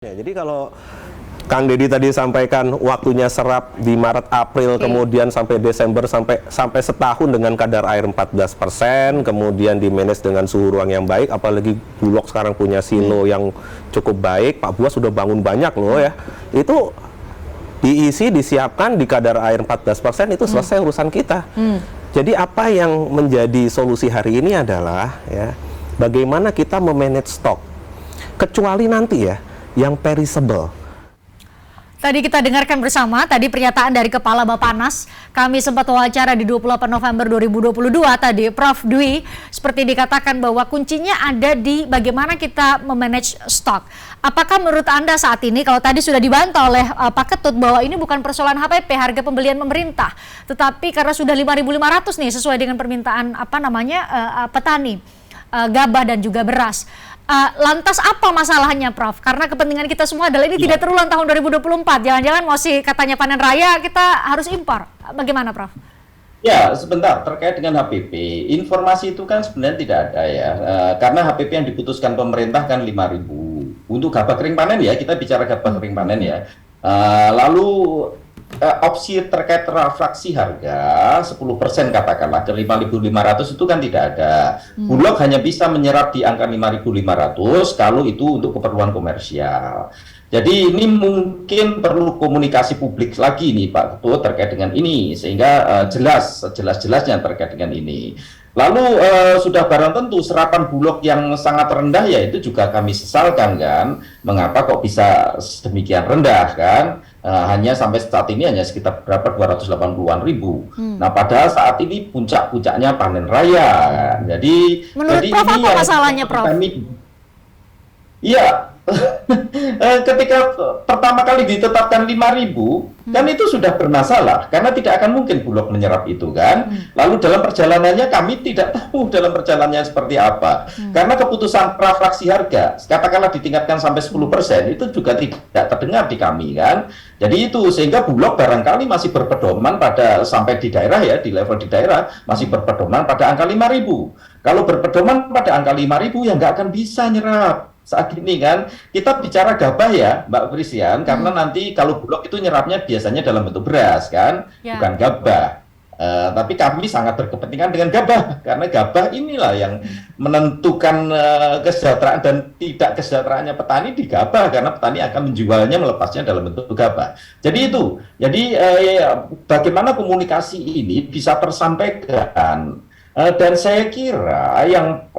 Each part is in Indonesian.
Ya, jadi kalau Kang Deddy tadi sampaikan waktunya serap di Maret April, kemudian sampai Desember sampai setahun dengan kadar air 14%, kemudian di manage dengan suhu ruang yang baik, apalagi Bulog sekarang punya silo yang cukup baik. Pak Buas sudah bangun banyak loh ya. Itu diisi, disiapkan di kadar air 14%, itu selesai urusan kita. Jadi apa yang menjadi solusi hari ini adalah ya, bagaimana kita memanage stok. Kecuali nanti ya yang perishable. Tadi kita dengarkan bersama, tadi pernyataan dari Kepala Bappenas. Kami sempat wawancara di 28 November 2022 tadi, Prof. Dwi, seperti dikatakan bahwa kuncinya ada di bagaimana kita memanage stok. Apakah menurut Anda saat ini, kalau tadi sudah dibantah oleh Pak Ketut bahwa ini bukan persoalan HPP, harga pembelian pemerintah, tetapi karena sudah 5.500 nih sesuai dengan permintaan petani, gabah dan juga beras. Lantas apa masalahnya, Prof? Karena kepentingan kita semua adalah ini tidak terulang tahun 2024. Jangan-jangan masih katanya panen raya kita harus impor. Bagaimana, Prof? Ya, sebentar terkait dengan HPP. Informasi itu kan sebenarnya tidak ada ya. Karena HPP yang diputuskan pemerintah kan 5.000 untuk gabah kering panen ya. Kita bicara gabah kering panen ya. Lalu opsi terkait refraksi harga 10% katakanlah ke 5.500 itu kan tidak ada. Bulog hanya bisa menyerap di angka 5.500 kalau itu untuk keperluan komersial. Jadi ini mungkin perlu komunikasi publik lagi nih Pak Ketut terkait dengan ini sehingga jelas-jelasnya terkait dengan ini. Lalu sudah barang tentu serapan Bulog yang sangat rendah ya itu juga kami sesalkan kan. Mengapa kok bisa sedemikian rendah kan? Hanya sampai saat ini hanya sekitar berapa 280-an ribu. Nah padahal saat ini puncak-puncaknya panen raya kan. Jadi menurut Prof ini apa masalahnya, Prof? Iya. Ketika pertama kali ditetapkan 5.000 kan itu sudah bermasalah karena tidak akan mungkin Bulog menyerap itu kan. Lalu dalam perjalanannya kami tidak tahu dalam perjalanannya seperti apa. Karena keputusan refraksi harga katakanlah ditingkatkan sampai 10% itu juga tidak terdengar di kami kan. Jadi itu sehingga Bulog barangkali masih berpedoman pada sampai di daerah ya, di level di daerah masih berpedoman pada angka 5.000. Kalau berpedoman pada angka 5.000 ya nggak akan bisa nyerap. Saat ini kan kita bicara gabah ya Mbak Frisian karena nanti kalau Bulog itu nyerapnya biasanya dalam bentuk beras kan bukan gabah, tapi kami sangat berkepentingan dengan gabah karena gabah inilah yang menentukan kesejahteraan dan tidak kesejahteraannya petani di gabah karena petani akan menjualnya melepasnya dalam bentuk gabah. Jadi itu bagaimana komunikasi ini bisa tersampaikan dan saya kira yang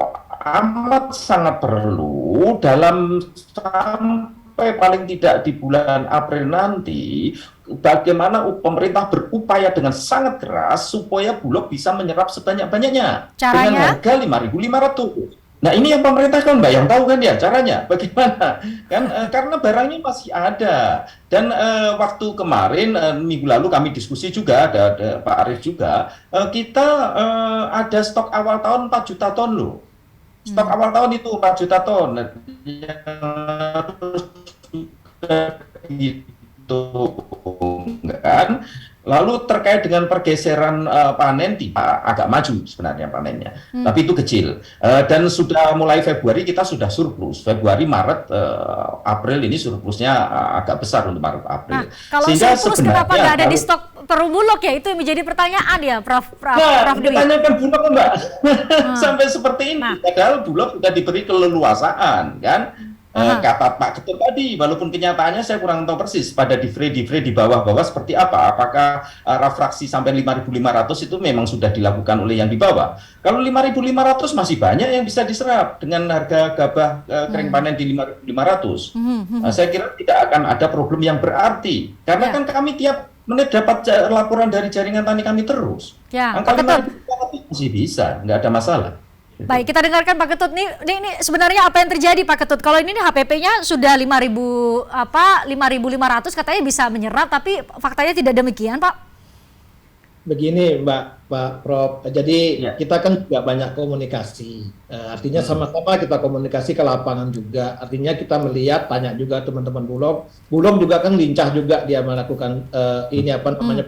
amat sangat perlu dalam sampai paling tidak di bulan April nanti bagaimana pemerintah berupaya dengan sangat keras supaya Bulog bisa menyerap sebanyak-banyaknya dengan harga 5.500. Nah ini yang pemerintah kan Mbak yang tahu kan ya caranya bagaimana kan karena barangnya masih ada dan waktu kemarin minggu lalu kami diskusi juga ada Pak Arief juga kita ada stok awal tahun 4 juta ton loh. Stok awal tahun itu 4 juta ton gitu kan. Lalu terkait dengan pergeseran panen agak maju sebenarnya panennya, tapi itu kecil. Dan sudah mulai Februari kita sudah surplus. Februari, Maret, April ini surplusnya agak besar untuk Maret, April. Nah, kalau sehingga surplus kenapa nggak ada di stok Bulog ya? Itu yang menjadi pertanyaan ya, Prof. Dwi. Ditanyakan Bulog Mbak. Sampai seperti ini. Padahal Bulog sudah diberi keleluasaan kan. Kata Pak Ketut tadi, walaupun kenyataannya saya kurang tahu persis pada divre di bawah-bawah seperti apa. Apakah refraksi sampai 5.500 itu memang sudah dilakukan oleh yang di bawah. Kalau 5.500 masih banyak yang bisa diserap dengan harga gabah kering panen di 5.500. Saya kira tidak akan ada problem yang berarti. Karena kan kami tiap menit dapat laporan dari jaringan tani kami terus. Angka 5.500 masih bisa, nggak ada masalah. Baik, kita dengarkan Pak Ketut. Ini sebenarnya apa yang terjadi Pak Ketut? Kalau ini HPP-nya sudah 5.500 katanya bisa menyerap, tapi faktanya tidak demikian, Pak. Begini, Pak Prof. Jadi kita kan juga banyak komunikasi. Artinya sama-sama kita komunikasi ke lapangan juga. Artinya kita melihat, tanya juga teman-teman Bulog. Bulog juga kan lincah juga dia melakukan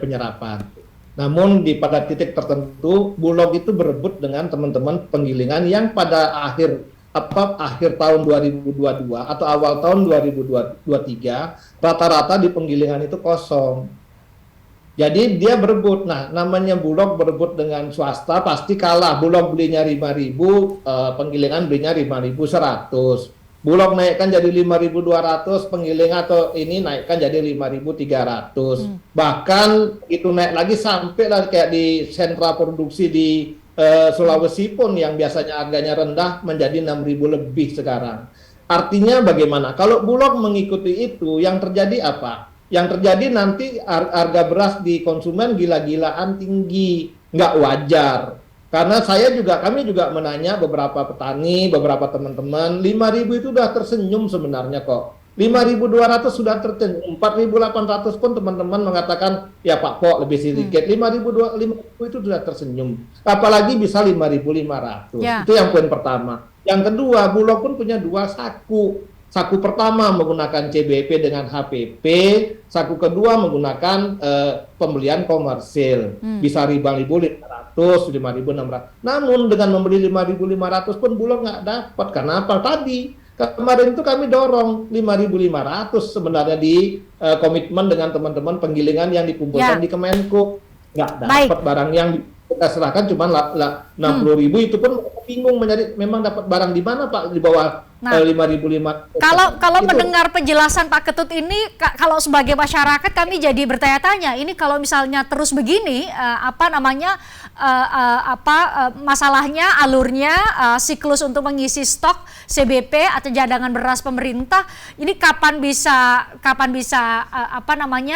penyerapan. Namun pada titik tertentu Bulog itu berebut dengan teman-teman penggilingan yang pada akhir akhir tahun 2022 atau awal tahun 2023 rata-rata di penggilingan itu kosong. Jadi dia berebut. Nah, namanya Bulog berebut dengan swasta pasti kalah. Bulog belinya 5.000, penggilingan belinya 5.100. Bulog naikkan jadi 5.200, penggilingan atau ini naikkan jadi 5.300. Bahkan itu naik lagi sampai lah kayak di sentra produksi di Sulawesi pun yang biasanya harganya rendah menjadi 6.000 lebih sekarang. Artinya bagaimana? Kalau Bulog mengikuti itu, yang terjadi apa? Yang terjadi nanti harga beras di konsumen gila-gilaan tinggi, nggak wajar. Karena kami juga menanya beberapa petani, beberapa teman-teman, 5.000 itu sudah tersenyum sebenarnya kok. 5.200 sudah tersenyum, 4.800 pun teman-teman mengatakan, ya Pak Pok lebih sedikit, 5.000 itu sudah tersenyum. Apalagi bisa 5.500, itu yang poin pertama. Yang kedua, Bulog pun punya 2 saku. Saku pertama menggunakan CBP dengan HPP, saku kedua menggunakan pembelian komersil, bisa 5.500, 5.600. Namun dengan membeli 5.500 pun Bulog nggak dapat. Kenapa? Tadi kemarin itu kami dorong 5.500 sebenarnya di komitmen dengan teman-teman penggilingan yang dikumpulkan di Kemenko. Nggak dapat barang yang kita serahkan cuma 60.000, itu pun bingung mencari memang dapat barang di mana Pak di bawah 5.500. Kalau mendengar penjelasan Pak Ketut ini, kalau sebagai masyarakat kami jadi bertanya-tanya, ini kalau misalnya terus begini, masalahnya, alurnya, siklus untuk mengisi stok CBP atau cadangan beras pemerintah, ini kapan bisa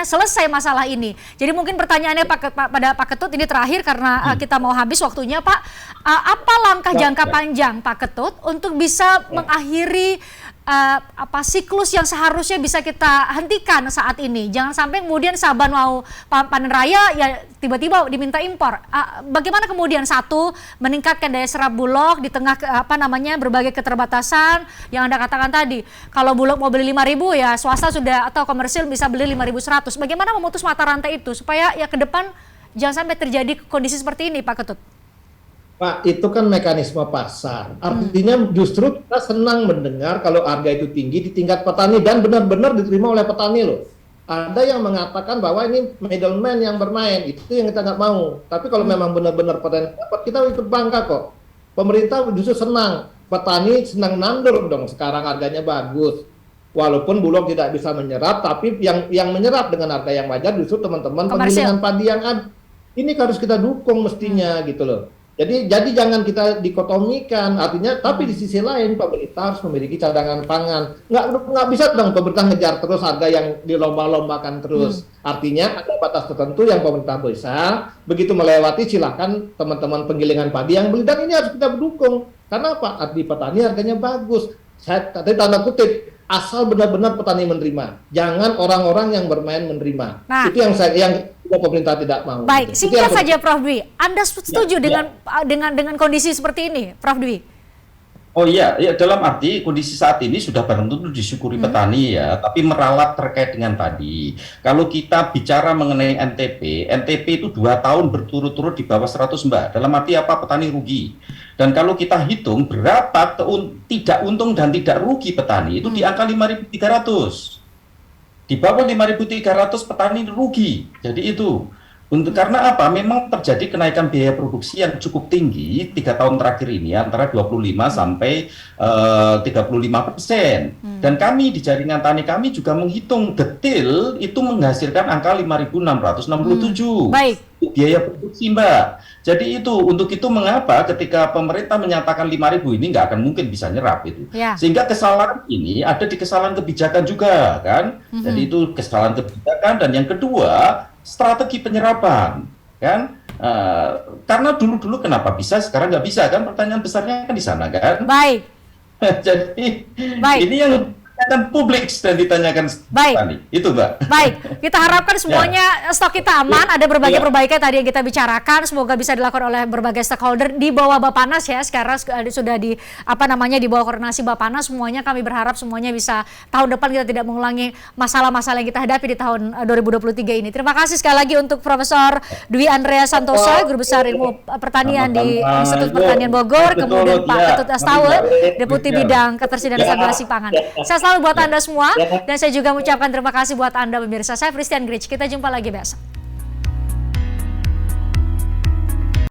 selesai masalah ini? Jadi mungkin pertanyaannya pada Pak Ketut ini terakhir karena kita mau habis waktunya Pak, apa langkah jangka panjang Pak Ketut untuk bisa mengakhiri siklus yang seharusnya bisa kita hentikan saat ini? Jangan sampai kemudian Saban mau panen raya ya tiba-tiba diminta impor. Bagaimana kemudian meningkatkan daya serap Bulog di tengah berbagai keterbatasan yang Anda katakan tadi. Kalau Bulog mau beli 5.000 ya swasta sudah atau komersil bisa beli 5.100. Bagaimana memutus mata rantai itu supaya ya ke depan jangan sampai terjadi kondisi seperti ini Pak Ketut? Pak, itu kan mekanisme pasar. Artinya justru kita senang mendengar kalau harga itu tinggi di tingkat petani dan benar-benar diterima oleh petani loh. Ada yang mengatakan bahwa ini middleman yang bermain, itu yang kita nggak mau. Tapi kalau memang benar-benar petani dapat, kita ikut bangga kok. Pemerintah justru senang, petani senang nandur dong. Sekarang harganya bagus. Walaupun Bulog tidak bisa menyerap, tapi yang menyerap dengan harga yang wajar justru teman-teman penggilingan padi yang ada. Ini harus kita dukung mestinya gitu loh. Jadi jangan kita dikotomikan, artinya tapi di sisi lain pemerintah harus memiliki cadangan pangan. Nggak bisa dong pemerintah ngejar terus harga yang dilomba-lombakan terus. Artinya ada batas tertentu yang pemerintah bisa, begitu melewati silakan teman-teman penggilingan padi yang beli, dan ini harus kita dukung. Karena apa? Di petani harganya bagus. Saya tadi tanda kutip, asal benar-benar petani menerima. Jangan orang-orang yang bermain menerima. Nah, itu yang pemerintah tidak mau. Baik, singkat saja Prof Dwi. Anda setuju dengan kondisi seperti ini, Prof Dwi? Oh iya, dalam arti kondisi saat ini sudah barang tentu disyukuri petani ya, tapi meralat terkait dengan tadi. Kalau kita bicara mengenai NTP itu 2 tahun berturut-turut di bawah 100 Mbak. Dalam arti apa? Petani rugi. Dan kalau kita hitung berapa tidak untung dan tidak rugi petani itu di angka 5.300. Di bawah 5.300 petani rugi. Jadi itu. Karena apa? Memang terjadi kenaikan biaya produksi yang cukup tinggi 3 tahun terakhir ini antara 25 sampai 35%. Dan kami di jaringan tani kami juga menghitung detail itu menghasilkan angka 5.667. Baik. Biaya produksi Mbak. Jadi untuk itu mengapa ketika pemerintah menyatakan 5.000 ini nggak akan mungkin bisa nyerap itu. Sehingga kesalahan ini ada di kesalahan kebijakan juga kan. Jadi itu kesalahan kebijakan, dan yang kedua strategi penyerapan kan. Karena dulu kenapa bisa sekarang nggak bisa kan, pertanyaan besarnya kan di sana kan. Baik. Jadi ini yang ditanyakan publik dan ditanyakan Baik. petani. Itu, Mbak. Baik, kita harapkan semuanya stok kita aman, ada berbagai perbaikan tadi yang kita bicarakan, semoga bisa dilakukan oleh berbagai stakeholder di bawah Bappenas ya. Sekarang sudah di di bawah koordinasi Bappenas, semuanya kami berharap semuanya bisa tahun depan kita tidak mengulangi masalah-masalah yang kita hadapi di tahun 2023 ini. Terima kasih sekali lagi untuk Profesor Dwi Andrea Santoso, Guru Besar Ilmu Pertanian di Institut Pertanian Bogor, kemudian Pak Ketut Astawa, Deputi Bidang Ketersediaan dan Stabilisasi Pangan. Saya selalu buat Anda semua, dan saya juga mengucapkan terima kasih buat Anda pemirsa. Saya Christian Grich, kita jumpa lagi besok.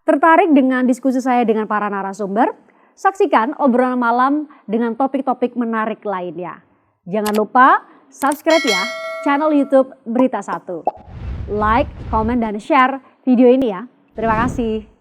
Tertarik dengan diskusi saya dengan para narasumber? Saksikan obrolan malam dengan topik-topik menarik lainnya. Jangan lupa subscribe ya channel YouTube Berita 1. Like, komen, dan share video ini ya. Terima kasih.